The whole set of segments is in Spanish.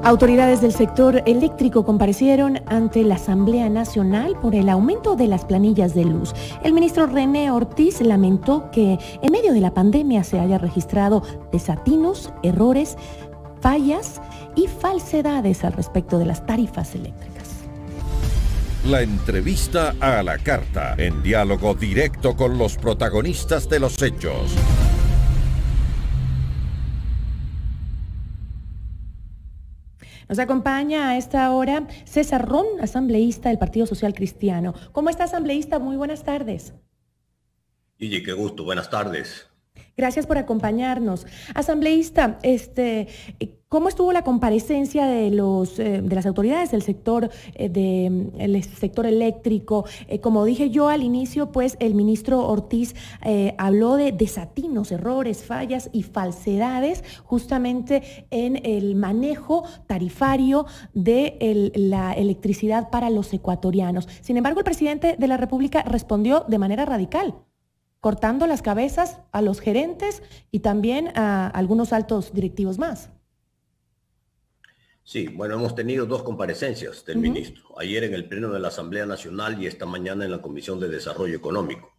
Autoridades del sector eléctrico comparecieron ante la Asamblea Nacional por el aumento de las planillas de luz. El ministro René Ortiz lamentó que en medio de la pandemia se haya registrado desatinos, errores, fallas y falsedades al respecto de las tarifas eléctricas. La entrevista a la carta, en diálogo directo con los protagonistas de los hechos. Nos acompaña a esta hora César Ron, asambleísta del Partido Social Cristiano. ¿Cómo está, asambleísta? Muy buenas tardes. Gigi, qué gusto. Buenas tardes. Gracias por acompañarnos. Asambleísta, ¿cómo estuvo la comparecencia de las autoridades del sector, del sector eléctrico? Como dije yo al inicio, pues el ministro Ortiz habló de desatinos, errores, fallas y falsedades justamente en el manejo tarifario de la electricidad para los ecuatorianos. Sin embargo, el presidente de la República respondió de manera radical, cortando las cabezas a los gerentes y también a algunos altos directivos más. Sí, bueno, hemos tenido dos comparecencias del ministro. Ayer en el Pleno de la Asamblea Nacional y esta mañana en la Comisión de Desarrollo Económico.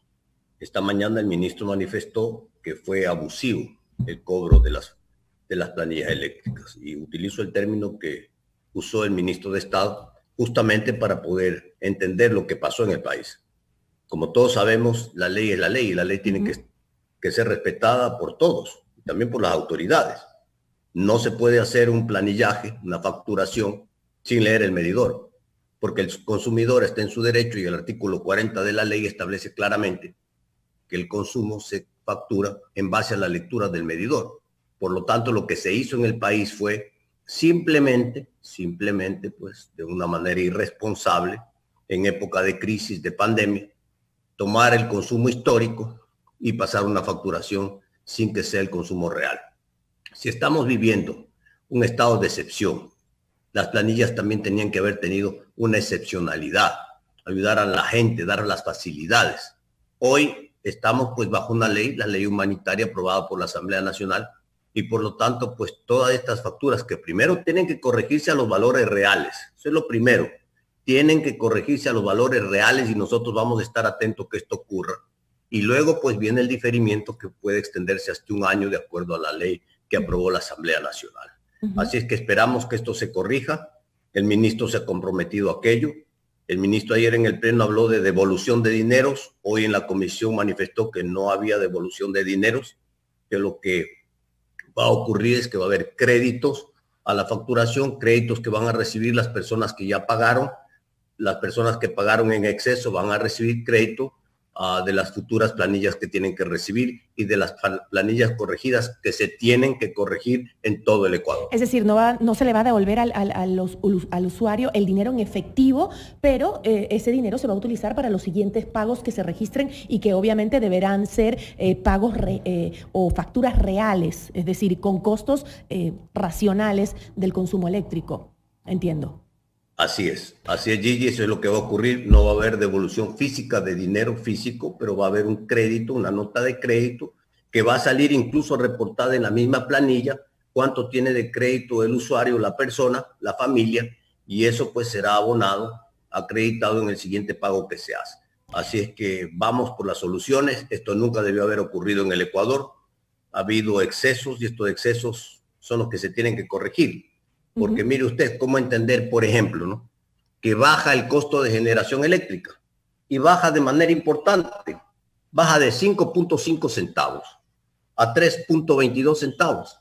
Esta mañana el ministro manifestó que fue abusivo el cobro de las planillas eléctricas. Y utilizo el término que usó el ministro de Estado justamente para poder entender lo que pasó en el país. Como todos sabemos, la ley es la ley y la ley tiene que ser respetada por todos, y también por las autoridades. No se puede hacer un planillaje, una facturación, sin leer el medidor, porque el consumidor está en su derecho y el artículo 40 de la ley establece claramente que el consumo se factura en base a la lectura del medidor. Por lo tanto, lo que se hizo en el país fue simplemente, pues, de una manera irresponsable, en época de crisis, de pandemia, tomar el consumo histórico y pasar una facturación sin que sea el consumo real. Si estamos viviendo un estado de excepción, las planillas también tenían que haber tenido una excepcionalidad, ayudar a la gente, dar las facilidades. Hoy estamos pues bajo una ley, la ley humanitaria aprobada por la Asamblea Nacional, y por lo tanto pues todas estas facturas que primero tienen que corregirse a los valores reales, eso es lo primero. Tienen que corregirse a los valores reales y nosotros vamos a estar atentos que esto ocurra. Y luego pues viene el diferimiento que puede extenderse hasta un año de acuerdo a la ley que aprobó la Asamblea Nacional. Así es que esperamos que esto se corrija. El ministro se ha comprometido a aquello. El ministro ayer en el Pleno habló de devolución de dineros. Hoy en la comisión manifestó que no había devolución de dineros, que lo que va a ocurrir es que va a haber créditos a la facturación, créditos que van a recibir las personas que ya pagaron. Las personas que pagaron en exceso van a recibir crédito de las futuras planillas que tienen que recibir y de las planillas corregidas que se tienen que corregir en todo el Ecuador. Es decir, no se le va a devolver al usuario el dinero en efectivo, pero ese dinero se va a utilizar para los siguientes pagos que se registren y que obviamente deberán ser pagos o facturas reales, es decir, con costos racionales del consumo eléctrico. Entiendo. Así es, Gigi, eso es lo que va a ocurrir. No va a haber devolución física de dinero físico, pero va a haber un crédito, una nota de crédito, que va a salir incluso reportada en la misma planilla, cuánto tiene de crédito el usuario, la persona, la familia, y eso pues será abonado, acreditado en el siguiente pago que se hace. Así es que vamos por las soluciones. Esto nunca debió haber ocurrido en el Ecuador. Ha habido excesos y estos excesos son los que se tienen que corregir. Porque mire usted cómo entender, por ejemplo, ¿no?, que baja el costo de generación eléctrica y baja de manera importante. Baja de 5.5 centavos a 3.22 centavos.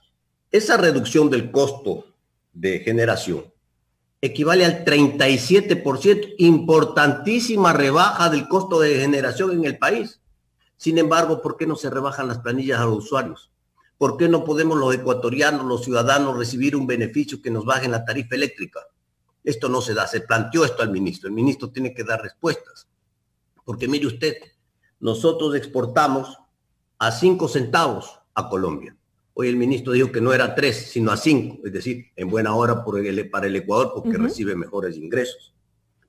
Esa reducción del costo de generación equivale al 37%, importantísima rebaja del costo de generación en el país. Sin embargo, ¿por qué no se rebajan las planillas a los usuarios? ¿Por qué no podemos los ecuatorianos, los ciudadanos, recibir un beneficio que nos baje la tarifa eléctrica? Esto no se da. Se planteó esto al ministro. El ministro tiene que dar respuestas. Porque mire usted, nosotros exportamos a 5 centavos a Colombia. Hoy el ministro dijo que no era 3, sino a 5. Es decir, en buena hora para el Ecuador porque recibe mejores ingresos.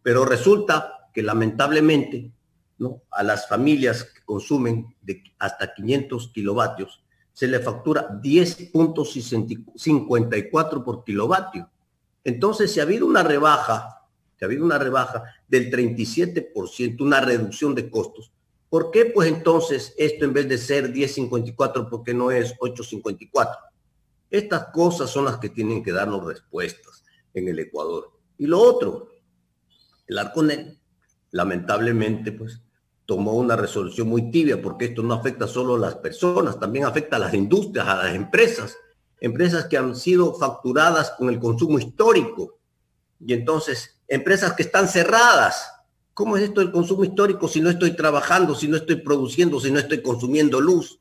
Pero resulta que lamentablemente, ¿no?, a las familias que consumen de hasta 500 kilovatios, se le factura 10.54 por kilovatio. Entonces, si ha habido una rebaja del 37%, una reducción de costos, ¿por qué pues entonces esto en vez de ser 10.54, por qué no es 8.54? Estas cosas son las que tienen que darnos respuestas en el Ecuador. Y lo otro, el Arconel, lamentablemente, pues, tomó una resolución muy tibia, porque esto no afecta solo a las personas, también afecta a las industrias, a las empresas que han sido facturadas con el consumo histórico. Y entonces, empresas que están cerradas. ¿Cómo es esto del consumo histórico si no estoy trabajando, si no estoy produciendo, si no estoy consumiendo luz?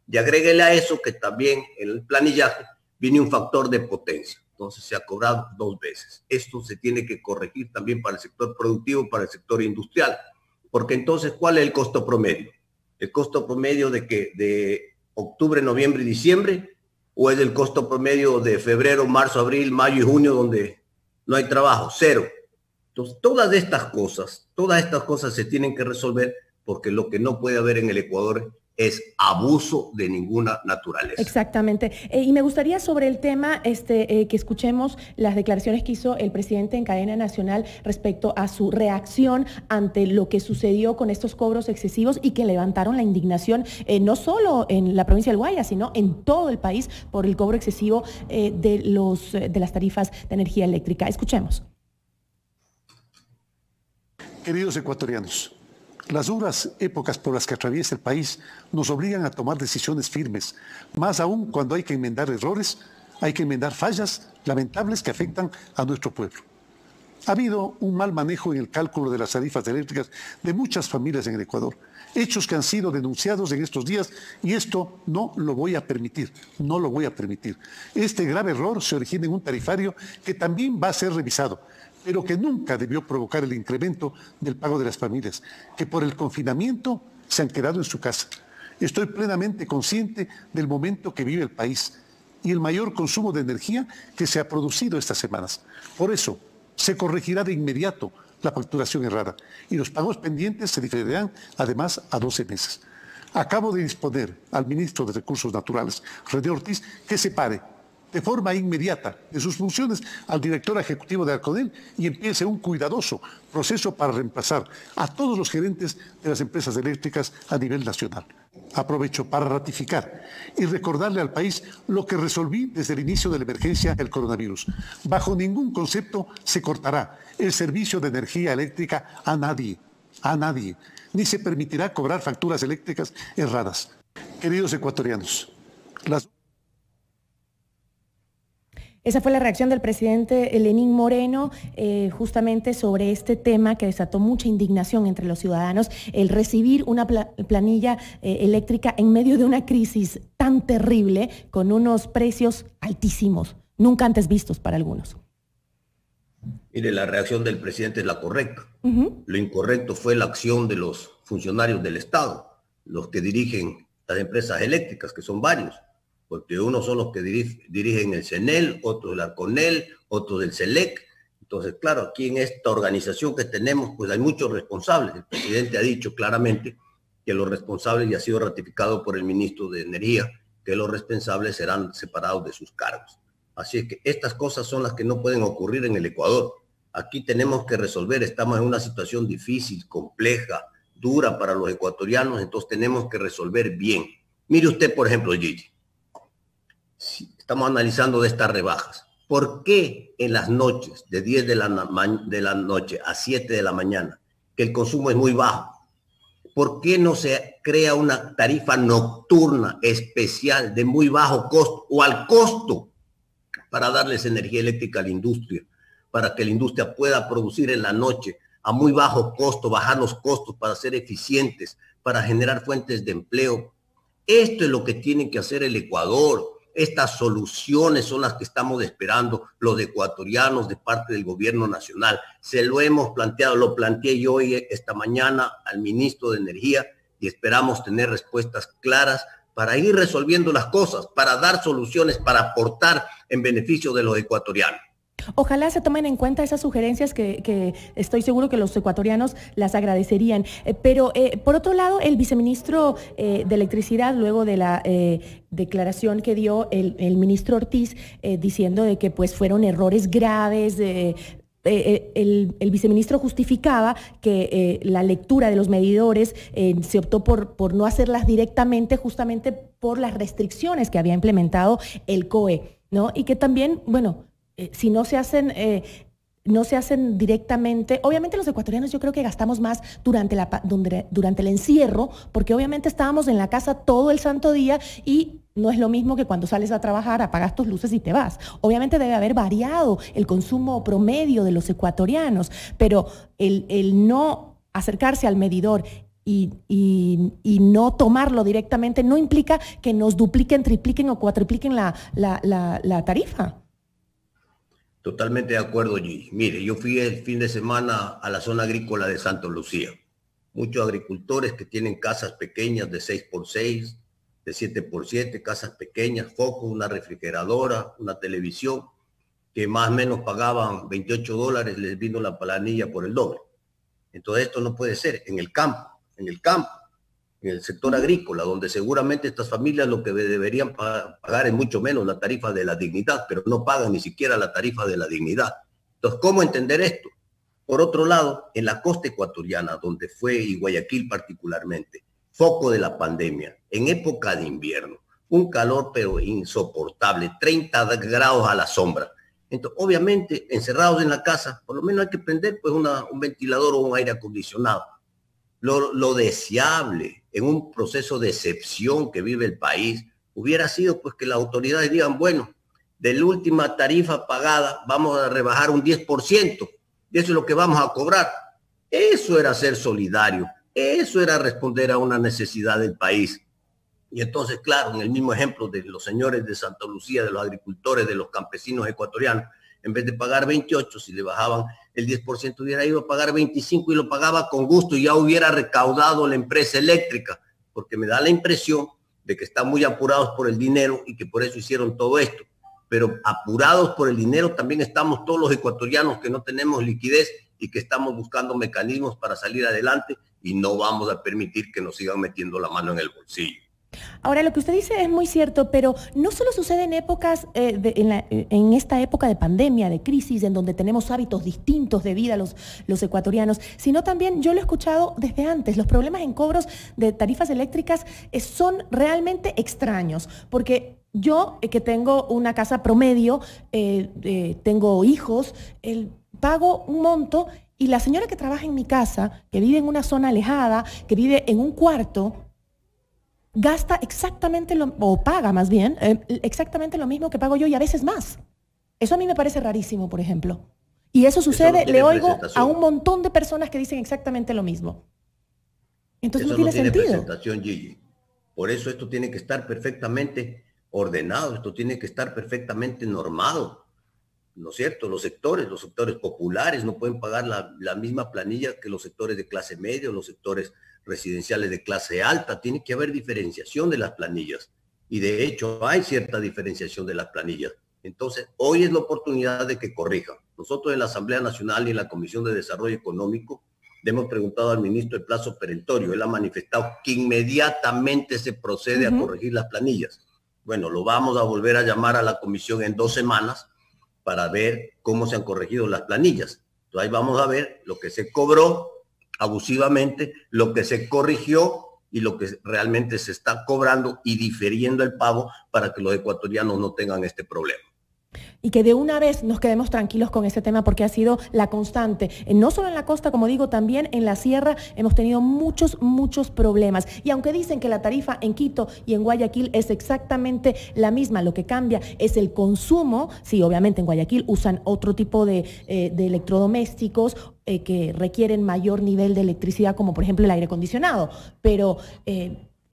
Y agréguele a eso que también en el planillaje viene un factor de potencia. Entonces se ha cobrado 2 veces. Esto se tiene que corregir también para el sector productivo, para el sector industrial. Porque entonces, ¿cuál es el costo promedio? ¿El costo promedio de octubre, noviembre y diciembre? ¿O es el costo promedio de febrero, marzo, abril, mayo y junio donde no hay trabajo? 0. Entonces, todas estas cosas se tienen que resolver, porque lo que no puede haber en el Ecuador es abuso de ninguna naturaleza. Exactamente. Y me gustaría sobre el tema que escuchemos las declaraciones que hizo el presidente en cadena nacional respecto a su reacción ante lo que sucedió con estos cobros excesivos y que levantaron la indignación no solo en la provincia del Guayas, sino en todo el país por el cobro excesivo de las tarifas de energía eléctrica. Escuchemos. Queridos ecuatorianos, las duras épocas por las que atraviesa el país nos obligan a tomar decisiones firmes, más aún cuando hay que enmendar errores, hay que enmendar fallas lamentables que afectan a nuestro pueblo. Ha habido un mal manejo en el cálculo de las tarifas eléctricas de muchas familias en el Ecuador, hechos que han sido denunciados en estos días, y esto no lo voy a permitir, no lo voy a permitir. Este grave error se origina en un tarifario que también va a ser revisado, pero que nunca debió provocar el incremento del pago de las familias, que por el confinamiento se han quedado en su casa. Estoy plenamente consciente del momento que vive el país y el mayor consumo de energía que se ha producido estas semanas. Por eso, se corregirá de inmediato la facturación errada y los pagos pendientes se diferirán además a 12 meses. Acabo de disponer al ministro de Recursos Naturales, René Ortiz, que separe de forma inmediata de sus funciones al director ejecutivo de Arconel y empiece un cuidadoso proceso para reemplazar a todos los gerentes de las empresas eléctricas a nivel nacional. Aprovecho para ratificar y recordarle al país lo que resolví desde el inicio de la emergencia del coronavirus. Bajo ningún concepto se cortará el servicio de energía eléctrica a nadie, ni se permitirá cobrar facturas eléctricas erradas. Queridos ecuatorianos, Esa fue la reacción del presidente Lenín Moreno justamente sobre este tema que desató mucha indignación entre los ciudadanos, el recibir una planilla eléctrica en medio de una crisis tan terrible con unos precios altísimos, nunca antes vistos para algunos. Mire, la reacción del presidente es la correcta. Lo incorrecto fue la acción de los funcionarios del Estado, los que dirigen las empresas eléctricas, que son varios. Porque unos son los que dirigen el CENEL, otros el Arconel, otros el CELEC. Entonces, claro, aquí en esta organización que tenemos, pues hay muchos responsables. El presidente ha dicho claramente que los responsables, y ha sido ratificado por el ministro de Energía, que los responsables serán separados de sus cargos. Así es que estas cosas son las que no pueden ocurrir en el Ecuador. Aquí tenemos que resolver, estamos en una situación difícil, compleja, dura para los ecuatorianos, entonces tenemos que resolver bien. Mire usted, por ejemplo, Gigi. Estamos analizando de estas rebajas. ¿Por qué en las noches, de 10 de la noche a 7 de la mañana, que el consumo es muy bajo, por qué no se crea una tarifa nocturna especial de muy bajo costo o al costo para darles energía eléctrica a la industria, para que la industria pueda producir en la noche a muy bajo costo, bajar los costos para ser eficientes, para generar fuentes de empleo? Esto es lo que tiene que hacer el Ecuador. Estas soluciones son las que estamos esperando los ecuatorianos de parte del gobierno nacional. Se lo hemos planteado, lo planteé yo hoy esta mañana al ministro de Energía y esperamos tener respuestas claras para ir resolviendo las cosas, para dar soluciones, para aportar en beneficio de los ecuatorianos. Ojalá se tomen en cuenta esas sugerencias que estoy seguro que los ecuatorianos las agradecerían. Pero, por otro lado, el viceministro de Electricidad, luego de la declaración que dio el ministro Ortiz, diciendo de que pues fueron errores graves, el viceministro justificaba que la lectura de los medidores se optó por no hacerlas directamente, justamente por las restricciones que había implementado el COE, ¿no? Y que también, bueno, si no se hacen directamente. Obviamente los ecuatorianos yo creo que gastamos más durante el encierro, porque obviamente estábamos en la casa todo el santo día y no es lo mismo que cuando sales a trabajar, apagas tus luces y te vas. Obviamente debe haber variado el consumo promedio de los ecuatorianos, pero el no acercarse al medidor y no tomarlo directamente no implica que nos dupliquen, tripliquen o cuatripliquen la tarifa. Totalmente de acuerdo, Gigi. Mire, yo fui el fin de semana a la zona agrícola de Santa Lucía. Muchos agricultores que tienen casas pequeñas de 6x6, de 7x7, casas pequeñas, focos, una refrigeradora, una televisión, que más o menos pagaban $28, les vino la planilla por el doble. Entonces esto no puede ser en el campo, en el sector agrícola, donde seguramente estas familias lo que deberían pagar es mucho menos la tarifa de la dignidad, pero no pagan ni siquiera la tarifa de la dignidad. Entonces, ¿cómo entender esto? Por otro lado, en la costa ecuatoriana, donde fue y Guayaquil particularmente, foco de la pandemia, en época de invierno, un calor pero insoportable, 30 grados a la sombra. Entonces, obviamente, encerrados en la casa, por lo menos hay que prender pues un ventilador o un aire acondicionado. Lo deseable en un proceso de excepción que vive el país hubiera sido pues que las autoridades digan, bueno, de la última tarifa pagada vamos a rebajar un 10% y eso es lo que vamos a cobrar. Eso era ser solidario, eso era responder a una necesidad del país. Y entonces, claro, en el mismo ejemplo de los señores de Santa Lucía, de los agricultores, de los campesinos ecuatorianos, en vez de pagar 28, si le bajaban el 10%, hubiera ido a pagar 25 y lo pagaba con gusto y ya hubiera recaudado la empresa eléctrica, porque me da la impresión de que están muy apurados por el dinero y que por eso hicieron todo esto. Pero apurados por el dinero también estamos todos los ecuatorianos que no tenemos liquidez y que estamos buscando mecanismos para salir adelante y no vamos a permitir que nos sigan metiendo la mano en el bolsillo. Ahora, lo que usted dice es muy cierto, pero no solo sucede en épocas, en esta época de pandemia, de crisis, en donde tenemos hábitos distintos de vida los ecuatorianos, sino también, yo lo he escuchado desde antes, los problemas en cobros de tarifas eléctricas son realmente extraños, porque yo, que tengo una casa promedio, tengo hijos, pago un monto y la señora que trabaja en mi casa, que vive en una zona alejada, que vive en un cuarto, gasta exactamente o paga más bien, exactamente lo mismo que pago yo y a veces más. Eso a mí me parece rarísimo, por ejemplo. Y eso sucede, le oigo a un montón de personas que dicen exactamente lo mismo. Entonces no tiene sentido. Presentación, Gigi. Por eso esto tiene que estar perfectamente ordenado, esto tiene que estar perfectamente normado. ¿No es cierto? Los sectores populares no pueden pagar la misma planilla que los sectores de clase media o los sectores residenciales de clase alta. Tiene que haber diferenciación de las planillas y de hecho hay cierta diferenciación de las planillas. Entonces hoy es la oportunidad de que corrijan. Nosotros en la Asamblea Nacional y en la Comisión de Desarrollo Económico le hemos preguntado al ministro el plazo perentorio. Él ha manifestado que inmediatamente se procede a corregir las planillas. Bueno, lo vamos a volver a llamar a la comisión en 2 semanas para ver cómo se han corregido las planillas. Entonces ahí vamos a ver lo que se cobró abusivamente, lo que se corrigió y lo que realmente se está cobrando y diferiendo el pago para que los ecuatorianos no tengan este problema. Y que de una vez nos quedemos tranquilos con este tema porque ha sido la constante. No solo en la costa, como digo, también en la sierra hemos tenido muchos problemas. Y aunque dicen que la tarifa en Quito y en Guayaquil es exactamente la misma, lo que cambia es el consumo. Sí, obviamente en Guayaquil usan otro tipo de electrodomésticos que requieren mayor nivel de electricidad, como por ejemplo el aire acondicionado. Pero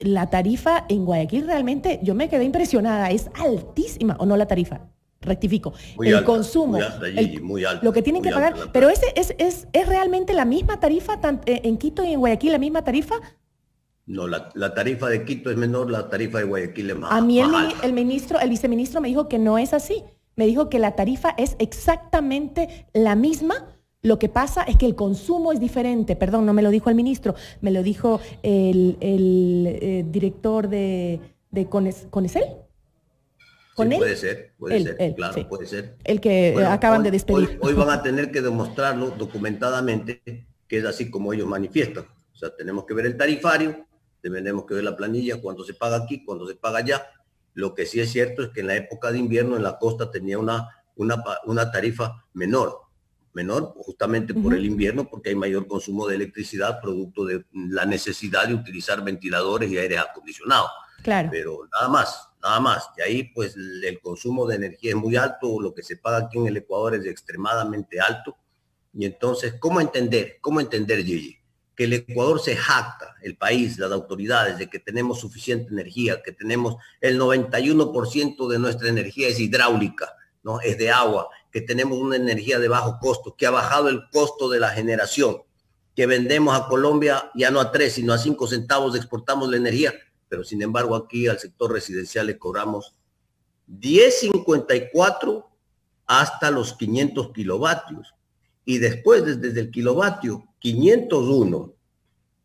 la tarifa en Guayaquil realmente, yo me quedé impresionada, es altísima, ¿o no la tarifa? Rectifico, muy el alta, consumo, muy alta, Gigi, muy alta, lo que tienen que pagar, pero ¿es realmente la misma tarifa en Quito y en Guayaquil, la misma tarifa? No, la tarifa de Quito es menor, la tarifa de Guayaquil es más A mí más alta. el viceministro me dijo que no es así. Me dijo que la tarifa es exactamente la misma. Lo que pasa es que el consumo es diferente. Perdón, no me lo dijo el ministro, me lo dijo el director de Conecel. Sí, puede ser, claro, sí. puede ser. El que acaban de despedir. Hoy van a tener que demostrarlo documentadamente, que es así como ellos manifiestan. O sea, tenemos que ver el tarifario, tenemos que ver la planilla, cuánto se paga aquí, cuánto se paga allá. Lo que sí es cierto es que en la época de invierno en la costa tenía una tarifa menor justamente por el invierno, porque hay mayor consumo de electricidad, producto de la necesidad de utilizar ventiladores y aire acondicionado. Claro. Pero nada más. De ahí, pues, el consumo de energía es muy alto, lo que se paga aquí en el Ecuador es extremadamente alto. Y entonces, ¿cómo entender, Gigi? Que el Ecuador se jacta, el país, las autoridades, de que tenemos suficiente energía, que tenemos el 91% de nuestra energía es hidráulica, ¿no? Es de agua, que tenemos una energía de bajo costo, que ha bajado el costo de la generación, que vendemos a Colombia ya no a 3, sino a 5 centavos, exportamos la energía, pero sin embargo aquí al sector residencial le cobramos 10.54 hasta los 500 kilovatios. Y después, desde el kilovatio 501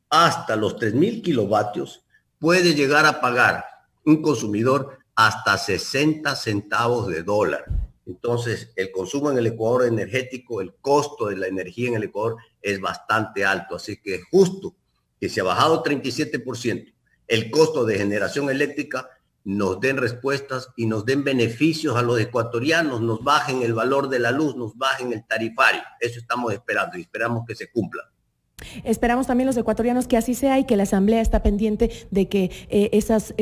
hasta los 3.000 kilovatios, puede llegar a pagar un consumidor hasta 60 centavos de dólar. Entonces, el consumo en el Ecuador energético, el costo de la energía en el Ecuador es bastante alto. Así que es justo que se ha bajado 37% el costo de generación eléctrica, nos den respuestas y nos den beneficios a los ecuatorianos, nos bajen el valor de la luz, nos bajen el tarifario. Eso estamos esperando y esperamos que se cumpla. Esperamos también los ecuatorianos que así sea y que la Asamblea está pendiente de que esos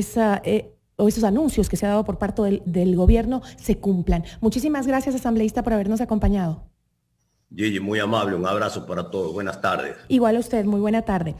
anuncios que se ha dado por parte del gobierno se cumplan. Muchísimas gracias, asambleísta, por habernos acompañado. Gigi, muy amable, un abrazo para todos. Buenas tardes. Igual a usted, muy buena tarde.